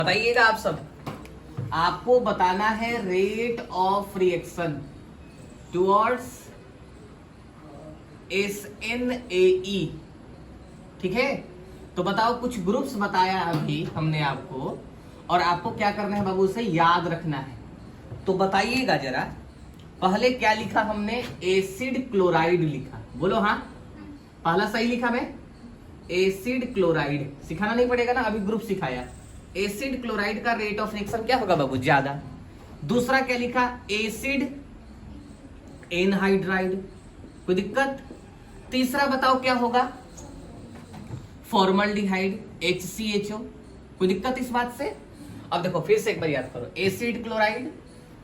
बताइएगा आप सब। आपको बताना है rate of reaction towards SNAE। ठीक है, तो बताओ, कुछ ग्रुप्स बताया अभी हमने आपको, और आपको क्या करना है बाबू, उसे याद रखना है। तो बताइएगा जरा, पहले क्या लिखा हमने? एसिड क्लोराइड लिखा। बोलो हाँ, पहला सही लिखा मैं, एसिड क्लोराइड। सिखाना नहीं पड़ेगा ना, अभी ग्रुप सिखाया। एसिड क्लोराइड का रेट ऑफ रिएक्शन क्या होगा बाबू? ज्यादा। दूसरा क्या लिखा? Acid anhydride. कोई दिक्कत? तीसरा बताओ क्या होगा? Formaldehyde HCHO। कोई दिक्कत इस बात से? अब देखो फिर से एक बार याद करो, acid chloride,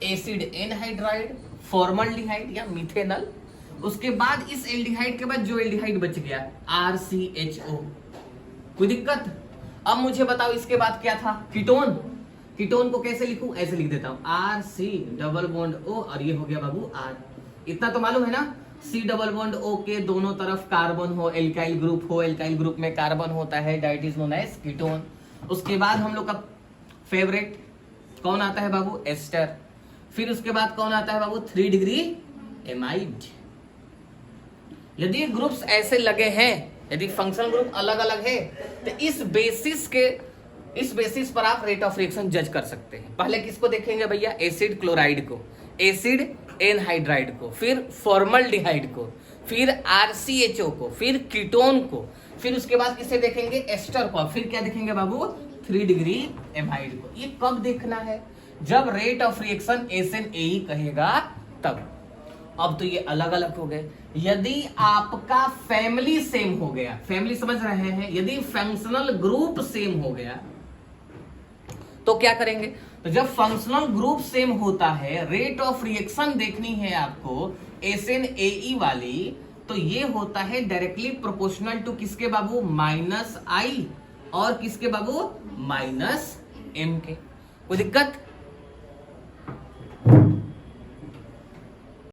acid anhydride, formaldehyde या मिथेनल। उसके बाद इस एल्डिहाइड के बाद जो एल्डिहाइड बच गया RCHO। कोई दिक्कत? अब मुझे बताओ इसके बाद क्या था? कीटोन। कीटोन को कैसे लिखूं? ऐसे लिख देता हूं, RC डबल बॉन्ड O, और ये हो गया बाबू R। इतना तो मालूम है ना, C डबल बॉन्ड O के दोनों तरफ कार्बन हो, एल्काइल ग्रुप हो, एल्काइल ग्रुप में कार्बन होता है, that is known as ketone. उसके बाद हम लोग का फेवरेट कौन आता है बाबू? एस्टर। फिर उसके बाद कौन आता है बाबू? 3 डिग्री एमाइड। यदि ग्रुप्स ऐसे लगे हैं, यदि फंक्शनल ग्रुप अलग अलग है, तो इस बेसिस पर आप रेट ऑफ रिएक्शन जज कर सकते हैं। पहले किसको देखेंगे भैया? एसिड क्लोराइड को, एसिड एनहाइड्राइड को, फिर फॉर्मल्डिहाइड को, फिर RCHO को, फिर कीटोन को, फिर उसके बाद किसे देखेंगे? एस्टर को, फिर क्या देखेंगे बाबू? 3 डिग्री एमाइड को। ये कब देखना है? जब रेट ऑफ रिएक्शन SNAE कहेगा तब। अब तो ये अलग अलग हो गए। यदि आपका फैमिली सेम हो गया, फैमिली समझ रहे हैं, यदि फंक्शनल ग्रुप सेम हो गया तो क्या करेंगे? तो जब फंक्शनल ग्रुप सेम होता है, रेट ऑफ रिएक्शन देखनी है आपको SNAE वाली, तो ये होता है डायरेक्टली प्रोपोर्शनल टू किसके बाबू? -I, और किसके बाबू? -M के। कोई दिक्कत?